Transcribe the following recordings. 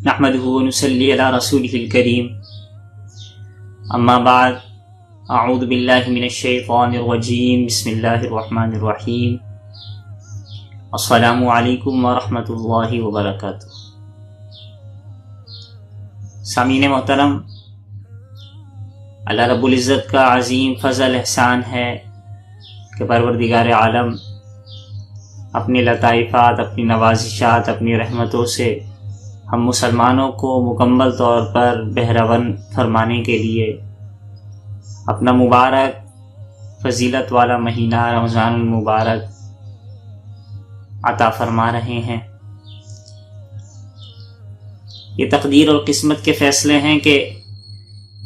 نحمده ونصلي على رسوله الكريم اما بعد اعوذ باللہ من الشیطان الرجیم بسم اللہ الرحمن الرحیم السلام علیکم ورحمۃ اللہ وبرکاتہ۔ سامعین محترم، اللہ رب العزت کا عظیم فضل احسان ہے کہ پروردگار عالم اپنی لطائفات، اپنی نوازشات، اپنی رحمتوں سے ہم مسلمانوں کو مکمل طور پر بہرون فرمانے کے لیے اپنا مبارک فضیلت والا مہینہ رمضان المبارک عطا فرما رہے ہیں۔ یہ تقدیر اور قسمت کے فیصلے ہیں کہ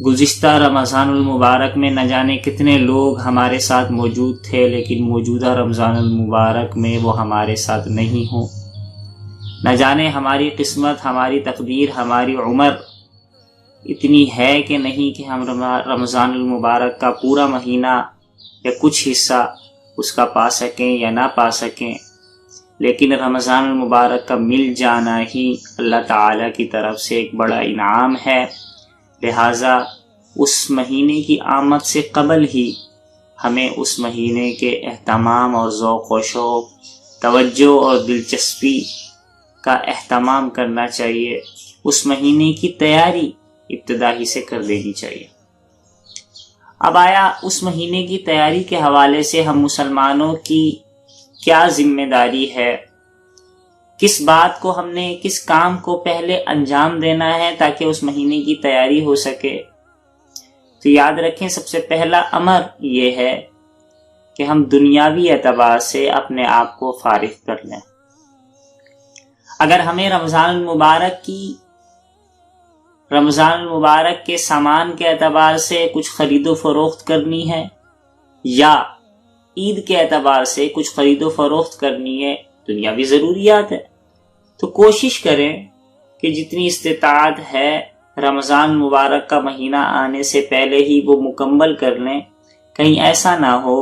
گزشتہ رمضان المبارک میں نہ جانے کتنے لوگ ہمارے ساتھ موجود تھے، لیکن موجودہ رمضان المبارک میں وہ ہمارے ساتھ نہیں ہوں۔ نہ جانے ہماری قسمت، ہماری تقدیر، ہماری عمر اتنی ہے کہ نہیں کہ ہم رمضان المبارک کا پورا مہینہ یا کچھ حصہ اس کا پا سکیں یا نہ پا سکیں، لیکن رمضان المبارک کا مل جانا ہی اللہ تعالیٰ کی طرف سے ایک بڑا انعام ہے۔ لہٰذا اس مہینے کی آمد سے قبل ہی ہمیں اس مہینے کے اہتمام اور ذوق و شوق، توجہ اور دلچسپی کا اہتمام کرنا چاہیے۔ اس مہینے کی تیاری ابتدا ہی سے کر لینی چاہیے۔ اب آیا اس مہینے کی تیاری کے حوالے سے ہم مسلمانوں کی کیا ذمہ داری ہے، کس بات کو ہم نے، کس کام کو پہلے انجام دینا ہے تاکہ اس مہینے کی تیاری ہو سکے؟ تو یاد رکھیں، سب سے پہلا امر یہ ہے کہ ہم دنیاوی اعتبار سے اپنے آپ کو فارغ کر لیں۔ اگر ہمیں رمضان المبارک کے سامان کے اعتبار سے کچھ خرید و فروخت کرنی ہے یا عید کے اعتبار سے کچھ خرید و فروخت کرنی ہے، دنیاوی ضروریات ہے، تو کوشش کریں کہ جتنی استطاعت ہے رمضان مبارک کا مہینہ آنے سے پہلے ہی وہ مکمل کر لیں۔ کہیں ایسا نہ ہو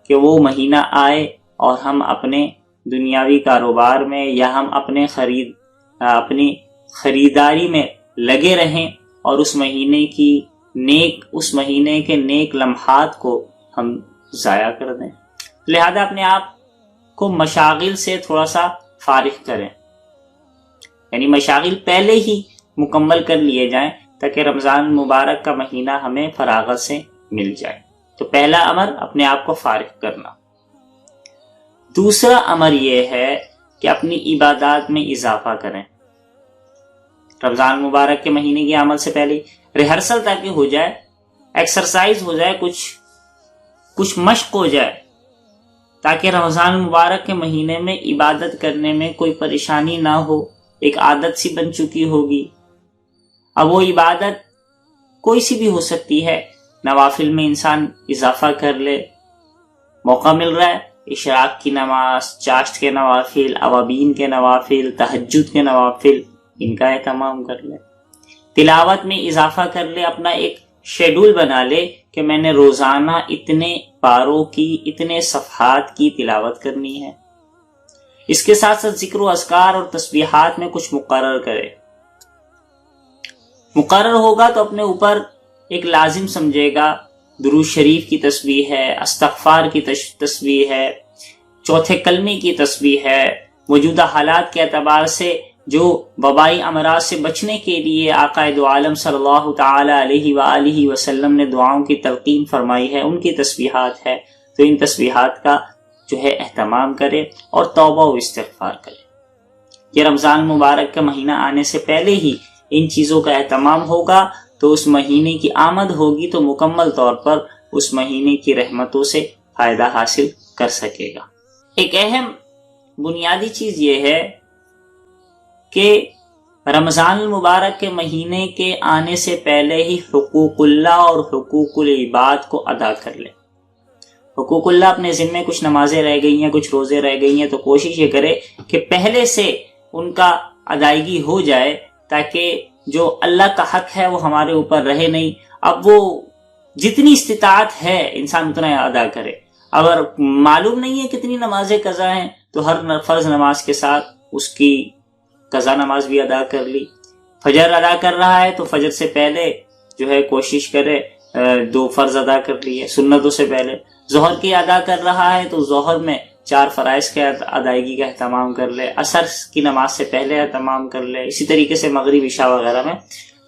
کہ وہ مہینہ آئے اور ہم اپنے دنیاوی کاروبار میں یا ہم اپنی خریداری میں لگے رہیں اور اس مہینے کے نیک لمحات کو ہم ضائع کر دیں۔ لہذا اپنے آپ کو مشاغل سے تھوڑا سا فارغ کریں، یعنی مشاغل پہلے ہی مکمل کر لیے جائیں تاکہ رمضان مبارک کا مہینہ ہمیں فراغت سے مل جائے۔ تو پہلا امر اپنے آپ کو فارغ کرنا۔ دوسرا امر یہ ہے کہ اپنی عبادات میں اضافہ کریں۔ رمضان مبارک کے مہینے کی آمد سے پہلے ریہرسل تاکہ ہو جائے، ایکسرسائز ہو جائے، کچھ مشق ہو جائے، تاکہ رمضان مبارک کے مہینے میں عبادت کرنے میں کوئی پریشانی نہ ہو، ایک عادت سی بن چکی ہوگی۔ اب وہ عبادت کوئی سی بھی ہو سکتی ہے، نوافل میں انسان اضافہ کر لے، موقع مل رہا ہے، اشراق کی نماز، چاشت کے نوافل، اوابین کے نوافل، تہجد کے نوافل، ان کا اہتمام کر لے۔ تلاوت میں اضافہ کر لے، اپنا ایک شیڈول بنا لے کہ میں نے روزانہ اتنے پاروں کی، اتنے صفحات کی تلاوت کرنی ہے۔ اس کے ساتھ ساتھ ذکر و اذکار اور تسبیحات میں کچھ مقرر کرے۔ مقرر ہوگا تو اپنے اوپر ایک لازم سمجھے گا، درود شریف کی تسبیح ہے، استغفار کی تسبیح ہے، چوتھے کلمے کی تسبیح ہے۔ موجودہ حالات کے اعتبار سے جو وبائی امراض سے بچنے کے لیے آقا دو عالم صلی اللہ تعالی علیہ وآلہ وسلم نے دعاؤں کی تلقین فرمائی ہے، ان کی تسبیحات ہے، تو ان تسبیحات کا جو ہے اہتمام کرے اور توبہ و استغفار کرے۔ یہ رمضان مبارک کا مہینہ آنے سے پہلے ہی ان چیزوں کا اہتمام ہوگا تو اس مہینے کی آمد ہوگی تو مکمل طور پر اس مہینے کی رحمتوں سے فائدہ حاصل کر سکے گا۔ ایک اہم بنیادی چیز یہ ہے کہ رمضان المبارک کے مہینے کے آنے سے پہلے ہی حقوق اللہ اور حقوق العباد کو ادا کر لے۔ حقوق اللہ اپنے ذمے، کچھ نمازیں رہ گئی ہیں، کچھ روزے رہ گئی ہیں، تو کوشش یہ کرے کہ پہلے سے ان کا ادائیگی ہو جائے تاکہ جو اللہ کا حق ہے وہ ہمارے اوپر رہے نہیں۔ اب وہ جتنی استطاعت ہے انسان اتنا ادا کرے۔ اگر معلوم نہیں ہے کتنی نمازیں قضا ہیں تو ہر فرض نماز کے ساتھ اس کی قضا نماز بھی ادا کر لی۔ فجر ادا کر رہا ہے تو فجر سے پہلے جو ہے کوشش کرے 2 فرض ادا کر لیے سنتوں سے پہلے. ظہر کی ادا کر رہا ہے تو ظہر میں 4 فرائض کے ادائیگی کا اہتمام کر لے. عصر کی نماز سے پہلے اہتمام کر لے. اسی طریقے سے مغرب عشاء وغیرہ میں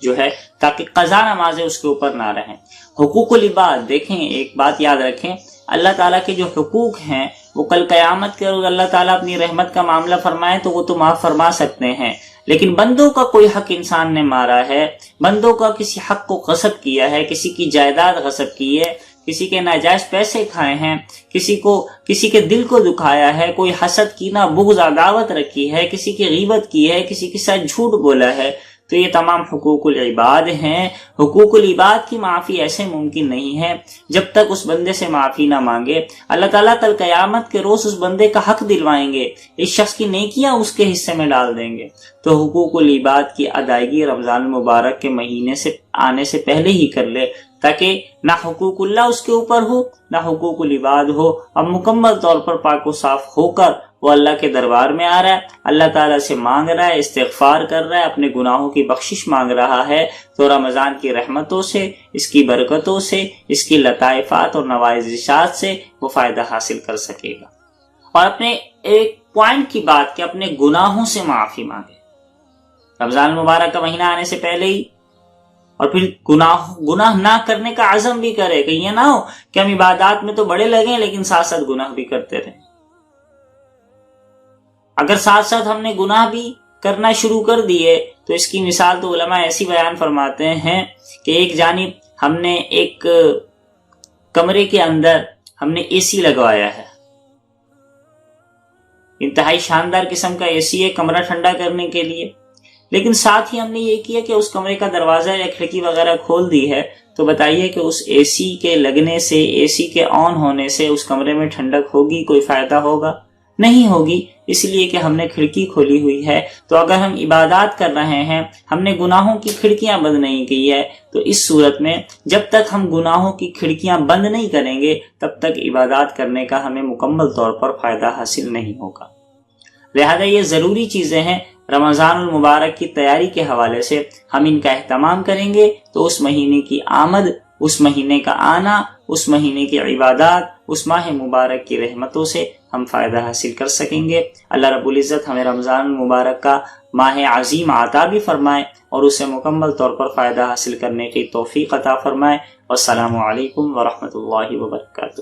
جو ہے تاکہ قضا نمازیں اس کے اوپر نہ رہیں. حقوق العباد دیکھیں، ایک بات یاد رکھیں، اللہ تعالیٰ کے جو حقوق ہیں وہ کل قیامت کے روز اللہ تعالیٰ اپنی رحمت کا معاملہ فرمائے تو وہ تو معاف فرما سکتے ہیں، لیکن بندوں کا کوئی حق انسان نے مارا ہے، بندوں کا کسی حق کو غصب کیا ہے، کسی کی جائیداد غصب کی ہے، کسی کے ناجائز پیسے کھائے ہیں، کسی کے دل کو دکھایا ہے، کوئی حسد کینہ بغض عداوت رکھی ہے، کسی کی غیبت کی ہے، کسی کے ساتھ جھوٹ بولا ہے، تو یہ تمام حقوق العباد ہیں. حقوق العباد کی معافی ایسے ممکن نہیں ہے جب تک اس بندے سے معافی نہ مانگے. اللہ تعالیٰ کل قیامت کے روز اس بندے کا حق دلوائیں گے، اس شخص کی نیکیاں اس کے حصے میں ڈال دیں گے. تو حقوق العباد کی ادائیگی رمضان المبارک کے مہینے سے آنے سے پہلے ہی کر لے، تاکہ نہ حقوق اللہ اس کے اوپر ہو نہ حقوق العباد ہو. اب مکمل طور پر پاک و صاف ہو کر وہ اللہ کے دربار میں آ رہا ہے، اللہ تعالیٰ سے مانگ رہا ہے، استغفار کر رہا ہے، اپنے گناہوں کی بخشش مانگ رہا ہے، تو رمضان کی رحمتوں سے، اس کی برکتوں سے، اس کی لطائفات اور نوازشات سے وہ فائدہ حاصل کر سکے گا. اور اپنے ایک پوائنٹ کی بات کہ اپنے گناہوں سے معافی مانگے رمضان المبارک کا مہینہ آنے سے پہلے ہی، اور پھر گناہ نہ کرنے کا عزم بھی کرے کہ یہ نہ ہو کہ ہم عبادات میں تو بڑے لگیں لیکن ساتھ ساتھ گناہ بھی کرتے رہیں. اگر ساتھ ساتھ ہم نے گناہ بھی کرنا شروع کر دیے تو اس کی مثال تو علماء ایسی بیان فرماتے ہیں کہ ایک جانب ہم نے ایک کمرے کے اندر ہم نے اے سی لگوایا ہے، انتہائی شاندار قسم کا اے سی ہے کمرہ ٹھنڈا کرنے کے لیے، لیکن ساتھ ہی ہم نے یہ کیا کہ اس کمرے کا دروازہ یا کھڑکی وغیرہ کھول دی ہے. تو بتائیے کہ اس اے سی کے لگنے سے، اے سی کے آن ہونے سے اس کمرے میں ٹھنڈک ہوگی؟ کوئی فائدہ ہوگا؟ نہیں ہوگی، اس لیے کہ ہم نے کھڑکی کھولی ہوئی ہے. تو اگر ہم عبادات کر رہے ہیں، ہم نے گناہوں کی کھڑکیاں بند نہیں کی ہے، تو اس صورت میں جب تک ہم گناہوں کی کھڑکیاں بند نہیں کریں گے تب تک عبادات کرنے کا ہمیں مکمل طور پر فائدہ حاصل نہیں ہوگا. لہذا یہ ضروری چیزیں ہیں. رمضان المبارک کی تیاری کے حوالے سے ہم ان کا اہتمام کریں گے تو اس مہینے کی آمد، اس مہینے کا آنا، اس مہینے کی عبادات، اس ماہ مبارک کی رحمتوں سے ہم فائدہ حاصل کر سکیں گے. اللہ رب العزت ہمیں رمضان المبارک کا ماہ عظیم عطا بھی فرمائے اور اسے مکمل طور پر فائدہ حاصل کرنے کی توفیق عطا فرمائے. والسلام علیکم ورحمۃ اللہ وبرکاتہ.